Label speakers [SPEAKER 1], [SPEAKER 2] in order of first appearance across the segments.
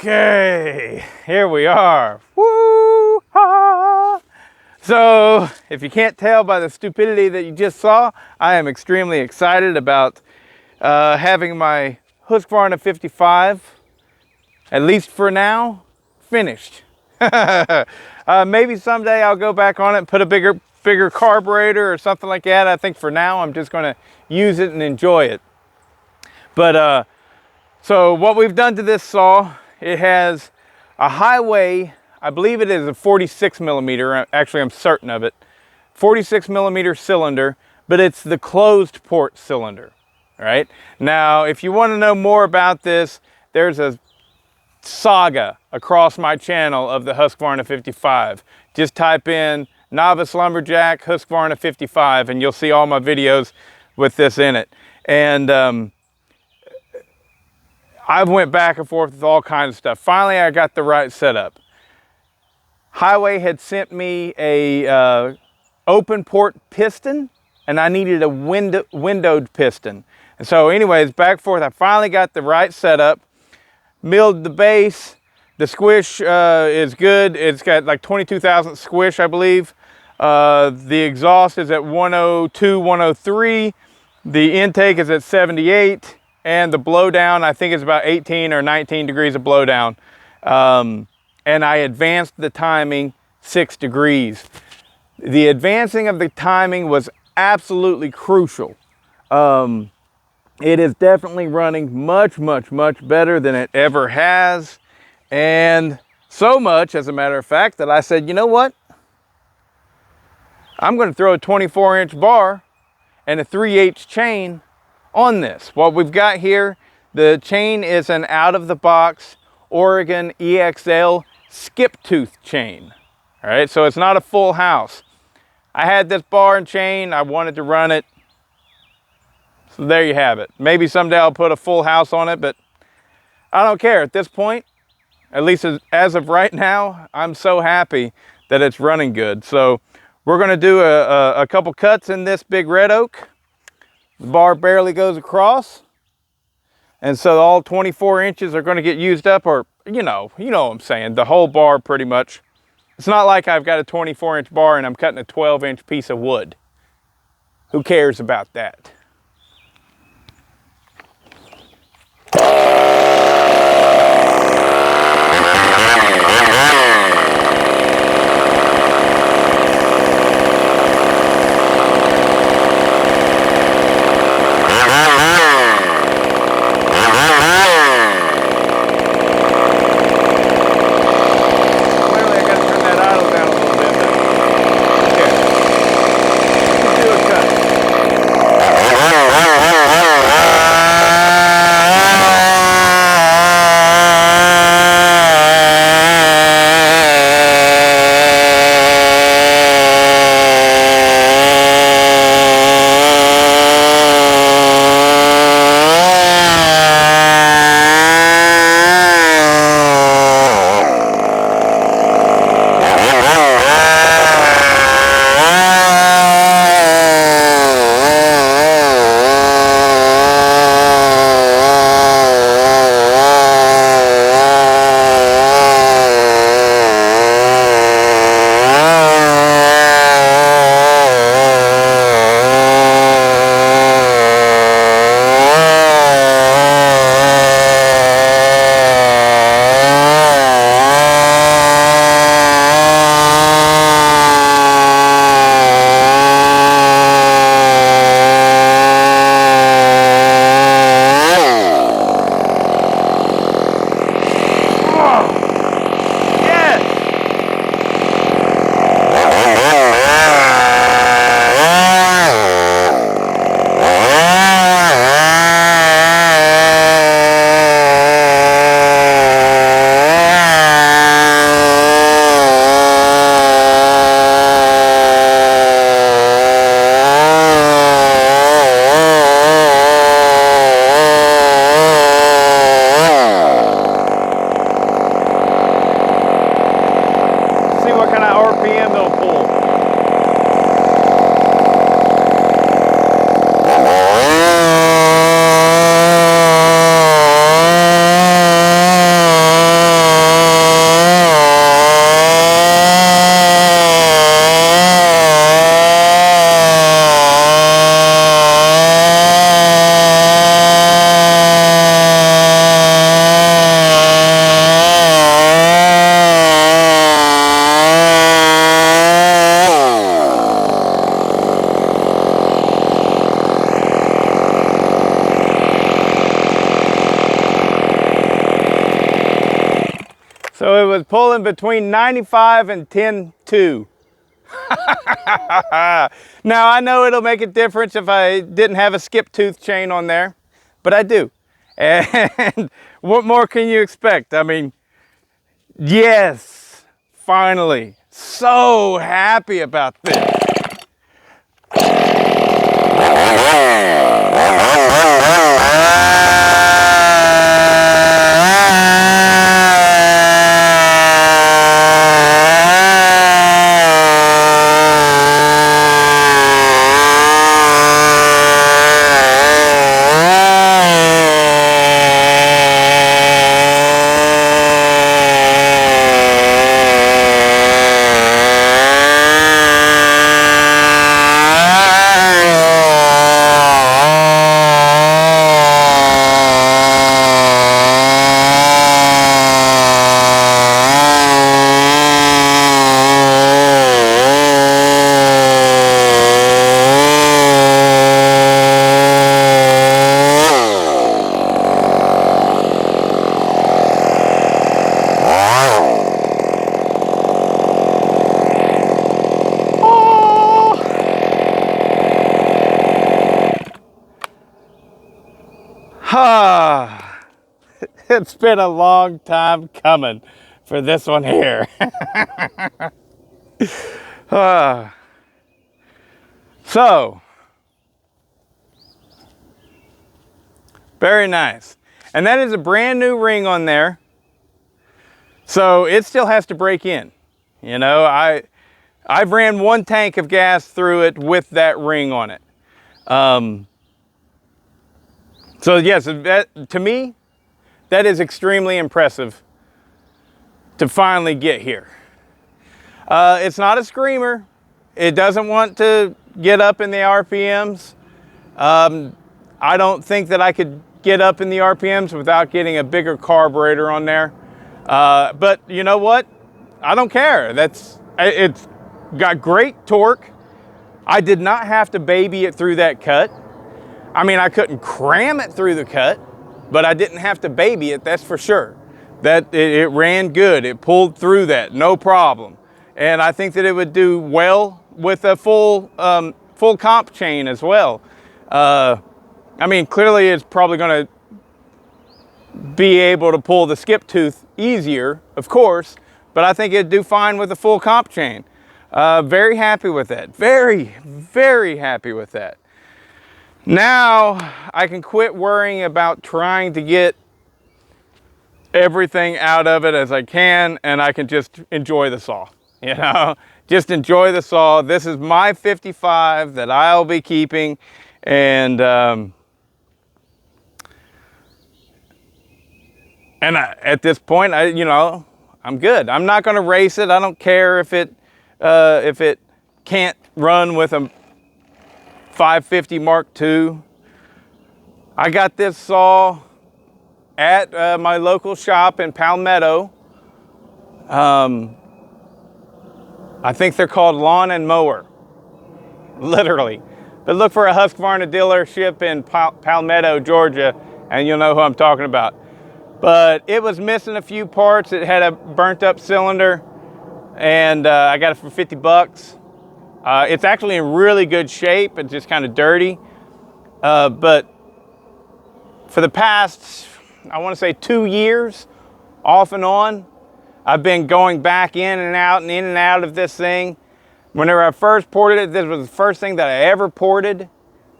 [SPEAKER 1] Okay, here we are. Woo-ha! So, if you can't tell by the stupidity that you just saw, I am extremely excited about having my Husqvarna 55, at least for now, finished. Maybe someday I'll go back on it and put a bigger carburetor or something like that. I think for now I'm just going to use it and enjoy it. But so what we've done to this saw, it has a highway, I believe it is a 46 millimeter, actually I'm certain of it, 46 millimeter cylinder, but it's the closed port cylinder, right? Now, if you want to know more about this, there's a saga across my channel of the Husqvarna 55. Just type in Novice Lumberjack Husqvarna 55 and you'll see all my videos with this in it. And I've went back and forth with all kinds of stuff. Finally, I got the right setup. Highway had sent me a open port piston, and I needed a windowed piston. And so anyways, back and forth, I finally got the right setup, milled the base. The squish is good. It's got like 22 thousandths squish, I believe. The exhaust is at 102, 103. The intake is at 78. And the blowdown, I think, is about 18 or 19 degrees of blowdown. And I advanced the timing 6 degrees. The advancing of the timing was absolutely crucial. It is definitely running much, much, much better than it ever has. And so much, as a matter of fact, that I said, you know what? I'm going to throw a 24-inch bar and a 3/8 chain on this. What we've got here, the chain is an out-of-the-box Oregon EXL skip tooth chain. All right, so it's not a full house. I had this bar and chain, I wanted to run it, so there you have it. Maybe someday I'll put a full house on it, but I don't care at this point. At least as of right now, I'm so happy that it's running good. So we're going to do a couple cuts in this big red oak. The bar barely goes across, and so all 24 inches are going to get used up, or you know what I'm saying, the whole bar pretty much. It's not like I've got a 24-inch bar and I'm cutting a 12-inch piece of wood. Who cares about that? So it was pulling between 95 and 10.2. Now I know it'll make a difference if I didn't have a skip tooth chain on there, but I do. And what more can you expect? I mean, yes, finally, so happy about this. It's been a long time coming for this one here. So, very nice. And that is a brand new ring on there. So it still has to break in. You know, I've ran 1 tank of gas through it with that ring on it. So yes, that, to me, that is extremely impressive to finally get here. It's not a screamer. It doesn't want to get up in the RPMs. I don't think that I could get up in the RPMs without getting a bigger carburetor on there. But you know what? I don't care. It's got great torque. I did not have to baby it through that cut. I mean, I couldn't cram it through the cut, but I didn't have to baby it, that's for sure. That it ran good, it pulled through that, no problem. And I think that it would do well with a full comp chain as well. I mean, clearly it's probably gonna be able to pull the skip tooth easier, of course, but I think it'd do fine with a full comp chain. Very happy with that, very, very happy with that. Now I can quit worrying about trying to get everything out of it as I can, and I can just enjoy the saw, you know, just enjoy the saw. This is my 55 that I'll be keeping, and at this point, you know, I'm good. I'm not going to race it. I don't care if it can't run with a 550 Mark II. I got this saw at my local shop in Palmetto. I think they're called Lawn and Mower, literally. But look for a Husqvarna dealership in Palmetto, Georgia, and you'll know who I'm talking about. But it was missing a few parts. It had a burnt up cylinder, and I got it for 50 bucks. It's actually in really good shape. It's just kind of dirty. But for the past, I want to say 2 years, off and on, I've been going back in and out of this thing. Whenever I first ported it, this was the first thing that I ever ported.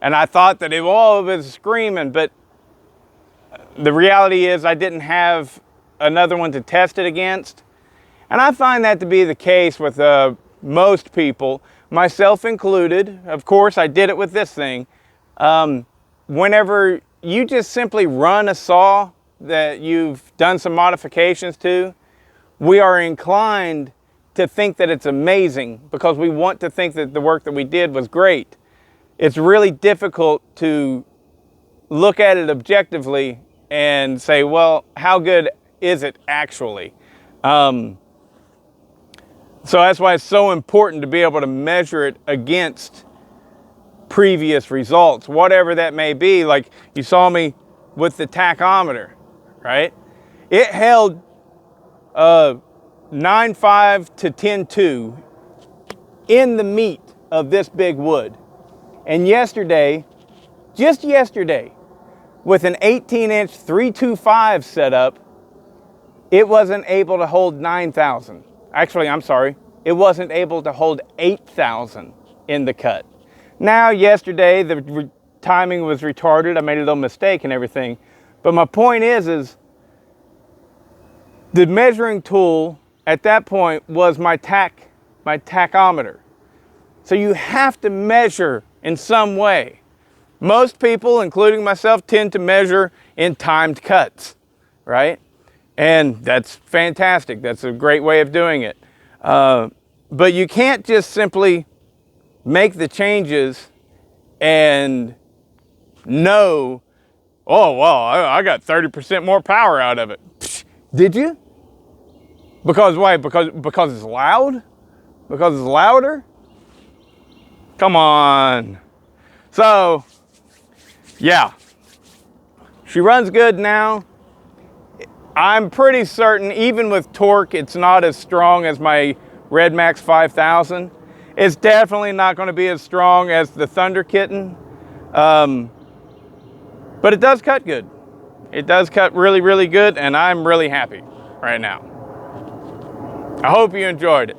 [SPEAKER 1] And I thought that it was screaming, but the reality is I didn't have another one to test it against. And I find that to be the case with most people, myself included. Of course, I did it with this thing. Whenever you just simply run a saw that you've done some modifications to, we are inclined to think that it's amazing because we want to think that the work that we did was great. It's really difficult to look at it objectively and say, well, how good is it actually? So that's why it's so important to be able to measure it against previous results, whatever that may be. Like you saw me with the tachometer, right? It held 9.5 to 10.2 in the meat of this big wood. And yesterday, just yesterday, with an 18-inch 325 setup, it wasn't able to hold 9,000. Actually, I'm sorry, it wasn't able to hold 8,000 in the cut. Now, yesterday, the timing was retarded. I made a little mistake and everything. But my point is the measuring tool at that point was my tachometer. So you have to measure in some way. Most people, including myself, tend to measure in timed cuts, right? And that's fantastic. That's a great way of doing it. But you can't just simply make the changes and know, oh, well, I got 30% more power out of it. Psh, did you? Because why? Because it's loud? Because it's louder? Come on. So, yeah. She runs good now. I'm pretty certain, even with torque, it's not as strong as my Red Max 5000. It's definitely not going to be as strong as the Thunder Kitten. But it does cut good. It does cut really, really good, and I'm really happy right now. I hope you enjoyed it.